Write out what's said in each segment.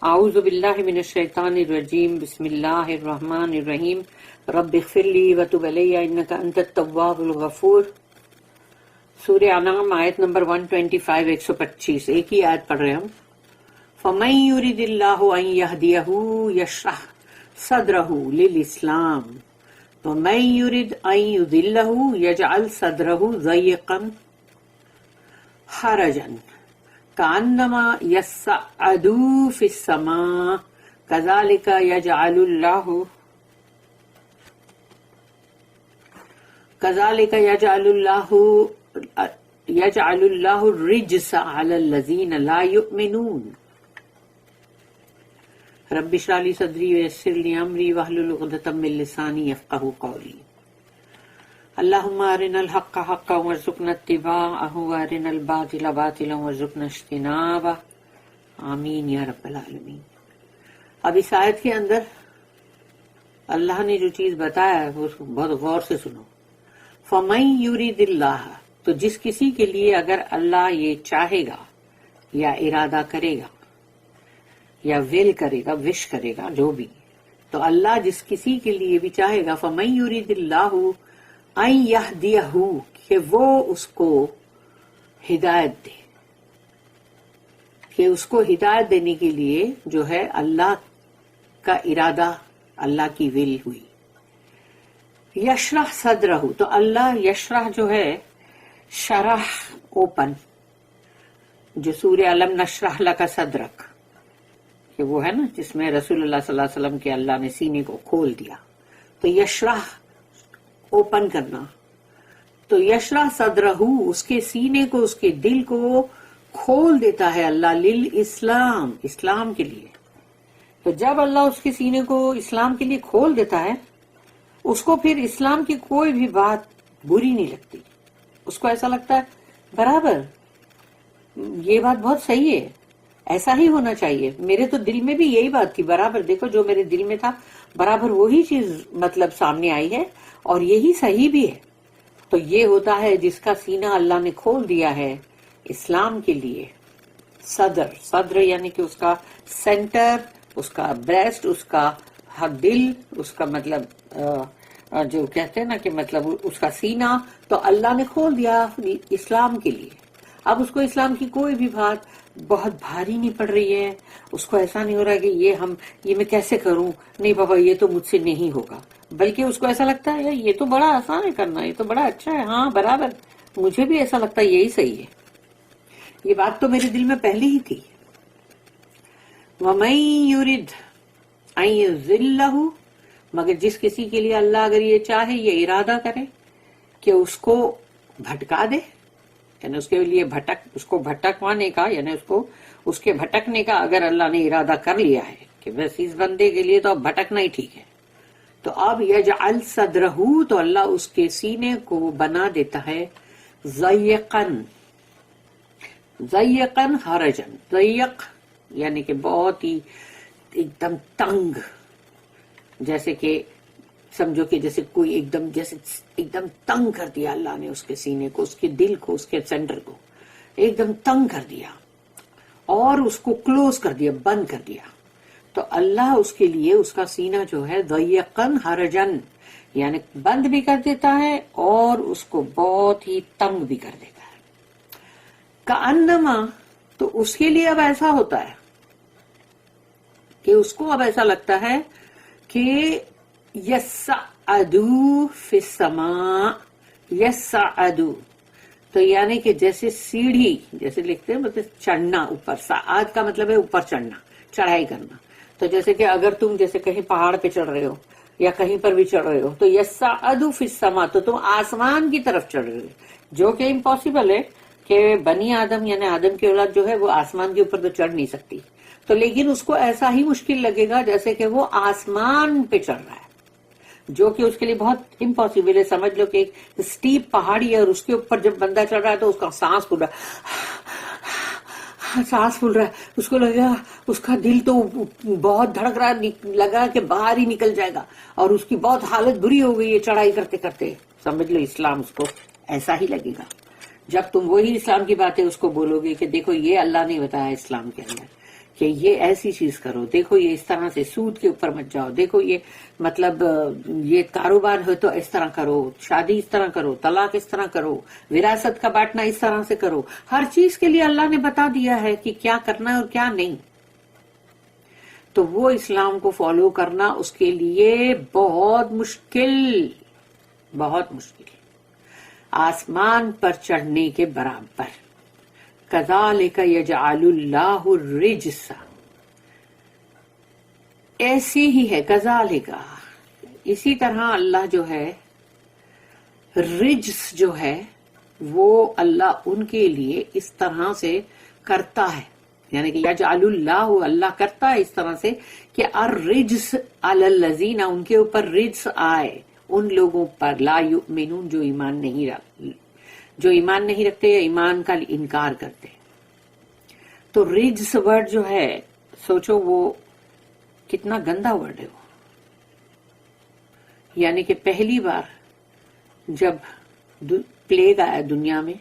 اعوذ باللہ من الشیطان الرجیم بسم اللہ الرحمن الرحیم رب اغفر لی وتب علی انک انت التواب الغفور۔ سورہ انعام آیت نمبر 125 125 ایک ہی آیت پڑھ رہے ہم۔ فمن یرد اللہ ان یہدیہ یشرح صدرہ للاسلام ومن یرد ان یضلہ یجعل صدرہ ضیقا حرجا کأنما یصعد فی السماء کذالک یجعل اللہ الرجس علی الذین لا یؤمنون۔ رب اشرح لی صدری ویسر لی امری واحلل عقدۃ من لسانی یفقہوا قولی۔ اللہم ارنا الحق حقا وارزقنا اتباعہ وارنا الباطل باطلا وارزقنا اجتنابہ، آمین یا رب العالمین۔ اب اس آیت کے اندر اللہ نے جو چیز بتایا ہے وہ بہت غور سے سنو۔ فَمَن يُرِدِ اللَّهَ، تو جس کسی کے لیے اگر اللہ یہ چاہے گا یا ارادہ کرے گا یا ول کرے گا، وش کرے گا، جو بھی، تو اللہ جس کسی کے لیے بھی چاہے گا فَمَن يُرِدِ اللَّهُ ان یہدیہ، کہ وہ اس کو ہدایت دے، کہ اس کو ہدایت دینے کے لیے جو ہے اللہ کا ارادہ، اللہ کی ول ہوئی۔ یشرح صدرہ، تو اللہ یشرح جو ہے شرح اوپن، جو سورہ علم نشرح لک صدرک، کہ وہ ہے نا جس میں رسول اللہ صلی اللہ علیہ وسلم کے اللہ نے سینے کو کھول دیا، تو یشرح اوپن کرنا، تو یشرح صدرہ اس کے سینے کو، اس کے دل کو کھول دیتا ہے اللہ للاسلام، اسلام کے لیے۔ تو جب اللہ اس کے سینے کو اسلام کے لیے کھول دیتا ہے، اس کو پھر اسلام کی کوئی بھی بات بری نہیں لگتی، اس کو ایسا لگتا ہے برابر یہ بات بہت صحیح ہے، ایسا ہی ہونا چاہیے، میرے تو دل میں بھی یہی بات تھی، برابر دیکھو جو میرے دل میں تھا برابر وہی چیز مطلب سامنے آئی ہے اور یہی صحیح بھی ہے۔ تو یہ ہوتا ہے جس کا سینہ اللہ نے کھول دیا ہے اسلام کے لیے۔ صدر یعنی کہ اس کا سینٹر، اس کا بریسٹ، اس کا دل، اس کا مطلب جو کہتے ہیں نا کہ مطلب اس کا سینہ، تو اللہ نے کھول دیا اسلام کے لیے۔ اب اس کو اسلام کی کوئی بھی بات بہت بھاری نہیں پڑ رہی ہے، اس کو ایسا نہیں ہو رہا کہ یہ میں کیسے کروں، نہیں بابا یہ تو مجھ سے نہیں ہوگا، بلکہ اس کو ایسا لگتا ہے یہ تو بڑا آسان ہے کرنا، یہ تو بڑا اچھا ہے، ہاں برابر مجھے بھی ایسا لگتا ہے یہی صحیح ہے، یہ بات تو میرے دل میں پہلے ہی تھی۔ وَمَن يُرِدْ أَن يُضِلَّهُ، مگر جس کسی کے لیے اللہ اگر یہ چاہے، یہ ارادہ کرے کہ اس کو بھٹکا دے، یعنی اس کے لیے اس کو بھٹکوانے کا، یعنی اس کے بھٹکنے کا اگر اللہ نے ارادہ کر لیا ہے کہ بس اس بندے کے لیے تو اب بھٹکنا ہی ٹھیک ہے، تو اب یجعل صدرہ، تو اللہ اس کے سینے کو بنا دیتا ہے ضیقاً حرجاً، ضیق یعنی کہ بہت ہی ایک دم تنگ، جیسے کہ سمجھو کہ جیسے کوئی ایک دم تنگ کر دیا اللہ نے اس کے سینے کو، اس کے دل کو، اس کے سینٹر کو ایک دم تنگ کر دیا اور اس کو کلوز کر دیا، بند کر دیا، تو اللہ اس کے لیے اس کا سینہ جو ہے ضیقاً حرجاً یعنی بند بھی کر دیتا ہے اور اس کو بہت ہی تنگ بھی کر دیتا ہے۔ کأنما، تو اس کے لیے اب ایسا ہوتا ہے کہ اس کو اب ایسا لگتا ہے کہ یصعد فی السماء، یصعد تو یعنی کہ جیسے سیڑھی، جیسے لکھتے ہیں مطلب چڑھنا، اوپر، صعاد کا مطلب ہے اوپر چڑھنا، چڑھائی کرنا، تو جیسے کہ اگر تم جیسے کہیں پہاڑ پہ چڑھ رہے ہو یا کہیں پر بھی چڑھ رہے ہو تو یصعد فی السماء، تو تم آسمان کی طرف چڑھ رہے ہو، جو کہ امپاسبل ہے کہ بنی آدم یعنی آدم کی اولاد جو ہے وہ آسمان کے اوپر تو چڑھ نہیں سکتی، تو لیکن اس کو ایسا ہی مشکل لگے گا جیسے کہ وہ آسمان پہ چڑھ رہا ہے، جو کہ اس کے لیے بہت امپاسبل ہے۔ سمجھ لو کہ ایک اسٹیپ پہاڑی ہے اور اس کے اوپر جب بندہ چڑھ رہا ہے تو اس کا سانس پھول رہا ہے، اس کو لگے گا اس کا دل تو بہت دھڑک رہا ہے، لگا کہ باہر ہی نکل جائے گا اور اس کی بہت حالت بری ہو گئی ہے چڑھائی کرتے کرتے۔ سمجھ لو اسلام اس کو ایسا ہی لگے گا جب تم وہی اسلام کی باتیں اس کو بولو گے کہ دیکھو یہ اللہ نے بتایا اسلام کے اندر کہ یہ ایسی چیز کرو، دیکھو یہ اس طرح سے سود کے اوپر مت جاؤ، دیکھو یہ مطلب یہ کاروبار ہو تو اس طرح کرو، شادی اس طرح کرو، طلاق اس طرح کرو، وراثت کا بانٹنا اس طرح سے کرو. ہر چیز کے لیے اللہ نے بتا دیا ہے کہ کیا کرنا ہے اور کیا نہیں. تو وہ اسلام کو فالو کرنا اس کے لیے بہت مشکل، بہت مشکل، آسمان پر چڑھنے کے برابر. کذالک یجعل اللہ الرجس، ایسی ہی ہے کذالک، اسی طرح اللہ جو ہے رجس جو ہے وہ اللہ ان کے لیے اس طرح سے کرتا ہے، یعنی کہ یجعل اللہ، اللہ کرتا ہے اس طرح سے کہ الرجس علی الذین، ان کے اوپر رجس آئے ان لوگوں پر لا یؤمنون، جو ایمان نہیں رکھتے یا ایمان کا انکار کرتے. تو رجس ورڈ جو ہے سوچو وہ کتنا گندا ورڈ ہے وہ. یعنی کہ پہلی بار جب پلیگ آیا دنیا میں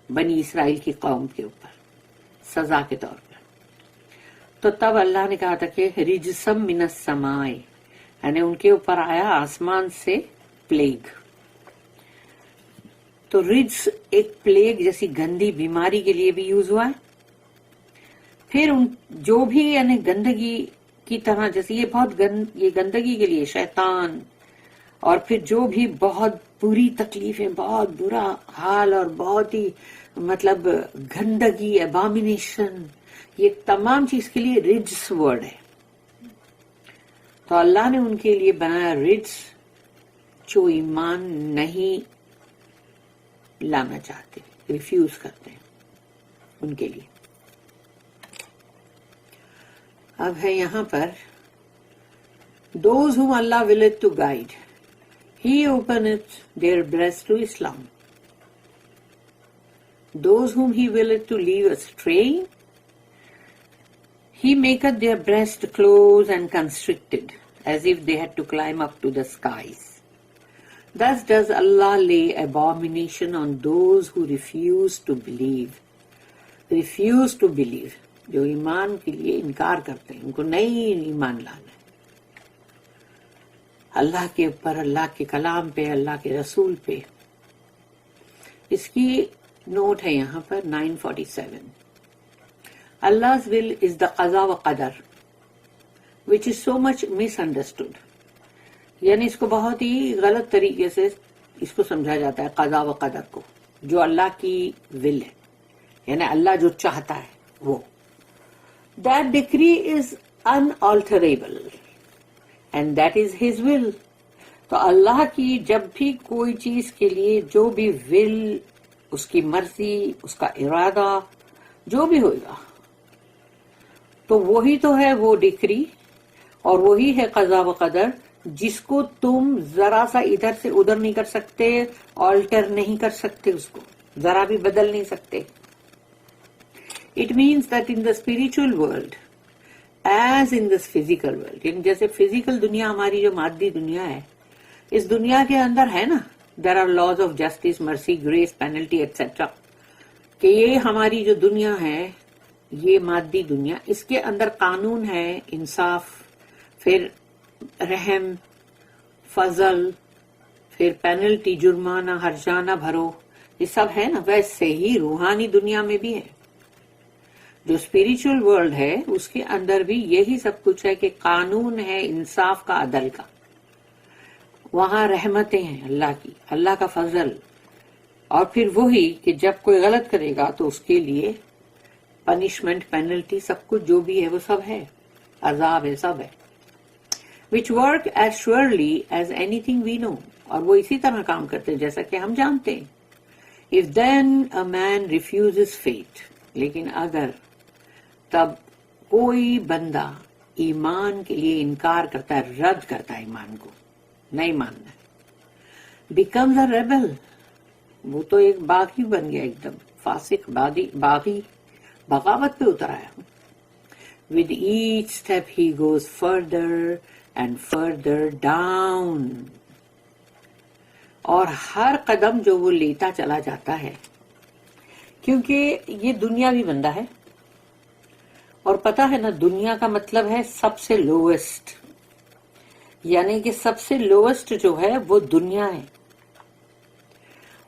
بنی اسرائیل کی قوم کے اوپر سزا کے طور پر، تو تب اللہ نے کہا تھا کہ رجسم من السماء، یعنی ان کے اوپر آیا آسمان سے پلیگ. تو رجس ایک پلیگ جیسی گندی بیماری کے لیے بھی یوز ہوا ہے. پھر جو بھی یعنی گندگی کی طرح، جیسے یہ بہت یہ گندگی کے لیے شیطان، اور پھر جو بھی بہت بری تکلیفیں، بہت برا حال اور بہت ہی مطلب گندگی، ابامینیشن، یہ تمام چیز کے لیے رجس ورڈ ہے. تو اللہ نے ان کے لیے بنایا رجس جو ایمان نہیں لانا چاہتے، ریفیوز کرتے ہیں ان کے لیے. اب ہے یہاں پر those whom Allah willeth to guide, He openeth their breast to Islam. Those whom He willeth to leave astray, He maketh their breast close and constricted, as if they had to climb up to the skies. Thus does Allah lay abomination on those who refuse to believe. Refuse to believe. جو ایمان کے لیے انکار کرتے ہیں، ان کو نہیں ایمان لانا ہے اللہ کے اوپر، اللہ کے کلام پہ، اللہ کے رسول پہ. اس کی نوٹ ہے یہاں پر 947. Allah's will is the qaza wa qadar, which is so much misunderstood. یعنی اس کو بہت ہی غلط طریقے سے اس کو سمجھا جاتا ہے قضا و قدر کو. جو اللہ کی ول ہے، یعنی اللہ جو چاہتا ہے وہ. That decree is unalterable and that is His will. تو اللہ کی جب بھی کوئی چیز کے لیے جو بھی ول، اس کی مرضی، اس کا ارادہ جو بھی ہوگا، تو وہی تو ہے وہ ڈکری، اور وہی ہے قضا و قدر، جس کو تم ذرا سا ادھر سے ادھر نہیں کر سکتے، آلٹر نہیں کر سکتے، اس کو ذرا بھی بدل نہیں سکتے. It means that in the spiritual world, as in this physical world, یعنی جیسے فزیکل دنیا ہماری جو مادی دنیا ہے، اس دنیا کے اندر ہے نا there are laws of justice, mercy, grace, penalty, etc. کہ یہ ہماری جو دنیا ہے، یہ مادی دنیا، اس کے اندر قانون ہے، انصاف، پھر رحم، فضل، پھر پینلٹی، جرمانہ، ہرجانہ بھرو، یہ سب ہے نا. ویسے ہی روحانی دنیا میں بھی ہے، جو اسپریچل ورلڈ ہے اس کے اندر بھی یہی سب کچھ ہے کہ قانون ہے انصاف کا، عدل کا. وہاں رحمتیں ہیں اللہ کی، اللہ کا فضل، اور پھر وہی کہ جب کوئی غلط کرے گا تو اس کے لیے پنشمنٹ، پینلٹی، سب کچھ جو بھی ہے وہ سب ہے، عذاب ہے، سب ہے. which work as surely as anything we know، اور وہ اسی طرح کام کرتے ہیں جیسا کہ ہم جانتے ہیں. if then a man refuses fate، لیکن اگر تب کوئی بندہ ایمان کے لیے انکار کرتا ہے، رد کرتا ہے ایمان کو، نہیں ماننا، becomes a rebel، وہ تو ایک باغی بن گیا، ایک دم فاسق، باغی، بغاوت پہ اتر آیا. with each step he goes further and further down، اور ہر قدم جو وہ لیتا چلا جاتا ہے، کیونکہ یہ دنیاوی بندہ ہے، اور پتا ہے نا دنیا کا مطلب ہے سب سے لوویسٹ، یعنی کہ سب سے لوویسٹ جو ہے وہ دنیا ہے.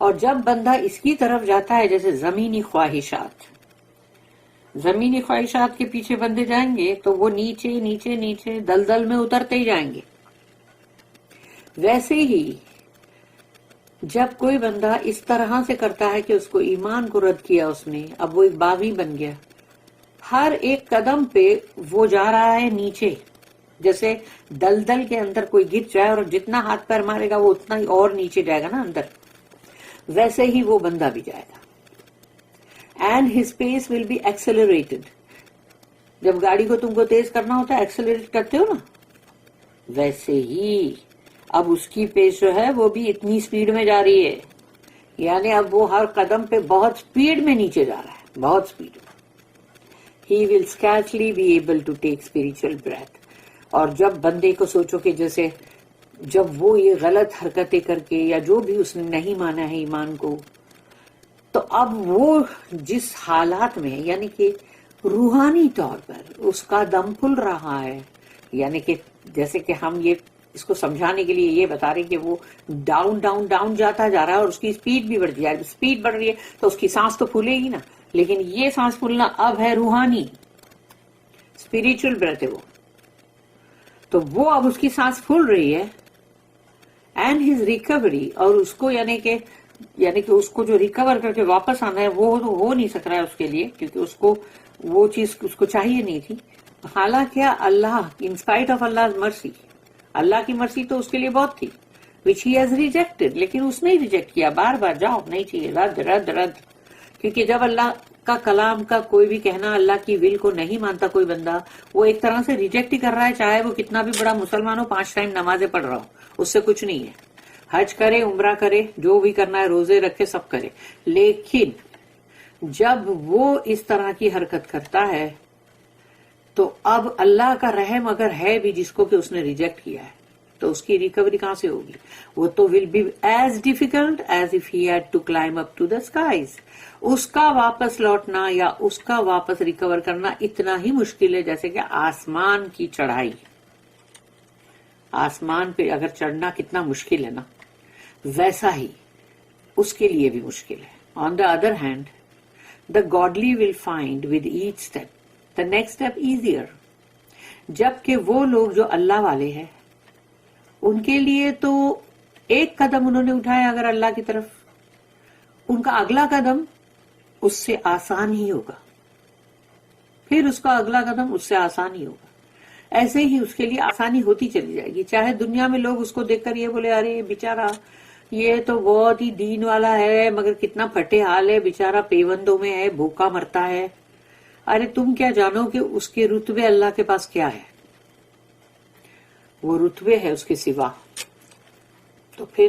اور جب بندہ اس کی طرف جاتا ہے جیسے زمینی خواہشات کے پیچھے بندے جائیں گے تو وہ نیچے نیچے نیچے دلدل میں اترتے ہی جائیں گے. ویسے ہی جب کوئی بندہ اس طرح سے کرتا ہے کہ اس کو ایمان کو رد کیا اس نے، اب وہ ایک باغی بن گیا، ہر ایک قدم پہ وہ جا رہا ہے نیچے، جیسے دلدل کے اندر کوئی گر جائے اور جتنا ہاتھ پیر مارے گا وہ اتنا ہی اور نیچے جائے گا نا اندر، ویسے ہی وہ بندہ بھی جائے گا. And his pace will be accelerated. جب گاڑی کو تم کو تیز کرنا ہوتا ہے ایکسلریٹ کرتے ہو نا، ویسے ہی اب اس کی پیس جو ہے وہ بھی اتنی سپیڈ میں جا رہی ہے، یعنی اب وہ ہر قدم پہ بہت سپیڈ میں نیچے جا رہا ہے، بہت سپیڈ میں. He will scarcely be able to take spiritual breath. اور جب بندے کو سوچو کہ جیسے جب وہ یہ غلط حرکتیں کر کے یا جو بھی اس نے نہیں مانا ہے ایمان کو، تو اب وہ جس حالات میں یعنی کہ روحانی طور پر اس کا دم پھل رہا ہے، یعنی کہ جیسے کہ ہم یہ اس کو سمجھانے کے لیے یہ بتا رہے کہ وہ ڈاؤن ڈاؤن ڈاؤن جاتا جا رہا ہے اور اس کی سپیڈ بھی بڑھ رہی ہے. سپیڈ بڑھ رہی ہے تو اس کی سانس تو پھولے گی نا، لیکن یہ سانس پھولنا اب ہے روحانی، اسپرچل بریتھ ہے وہ، تو وہ اب اس کی سانس پھول رہی ہے. اینڈ ہز ریکوری، اور اس کو یعنی کہ اس کو جو ریکور کر کے واپس آنا ہے وہ تو ہو نہیں سک رہا ہے اس کے لیے، کیونکہ اس کو وہ چیز اس کو چاہیے نہیں تھی. حالانکہ اللہ انسپائٹ آف اللہ مرسی، اللہ کی مرسی تو اس کے لیے بہت تھی، وچ ہی ہیز ریجیکٹڈ، لیکن اس نے ریجیکٹ کیا بار بار، جاؤ نہیں چاہیے، رد رد رد. کیونکہ جب اللہ کا کلام کا کوئی بھی کہنا اللہ کی ول کو نہیں مانتا کوئی بندہ، وہ ایک طرح سے ریجیکٹ ہی کر رہا ہے، چاہے وہ کتنا بھی بڑا مسلمان ہو، 5 ٹائم نمازیں پڑھ رہا ہو، اس سے کچھ نہیں ہے. حج کرے، عمرہ کرے، جو بھی کرنا ہے، روزے رکھے، سب کرے، لیکن جب وہ اس طرح کی حرکت کرتا ہے تو اب اللہ کا رحم اگر ہے بھی جس کو کہ اس نے ریجیکٹ کیا ہے تو اس کی ریکوری کہاں سے ہوگی؟ وہ تو will be as difficult as if he had to climb up to the skies. اس کا واپس لوٹنا یا اس کا واپس ریکور کرنا اتنا ہی مشکل ہے جیسے کہ آسمان کی چڑھائی. آسمان پہ اگر چڑھنا کتنا مشکل ہے نا، ویسا ہی اس کے لیے بھی مشکل ہے. On the other hand the godly will find with each step the next step easier. جبکہ وہ لوگ جو اللہ والے ہیں ان کے لیے تو ایک قدم انہوں نے اٹھایا اگر اللہ کی طرف، ان کا اگلا قدم اس سے آسان ہی ہوگا، پھر اس کا اگلا قدم اس سے آسان ہی ہوگا. ایسے ہی اس کے لیے آسانی ہوتی چلی جائے گی. چاہے دنیا میں لوگ اس کو دیکھ کر یہ بولے ارے بیچارہ یہ تو بہت ہی دین والا ہے مگر کتنا پھٹے حال ہے، بیچارہ پیوندوں میں ہے، بھوکا مرتا ہے. ارے تم کیا جانو کہ اس کے رتبے اللہ کے پاس کیا ہے، وہ رتبے ہے اس کے سوا. تو پھر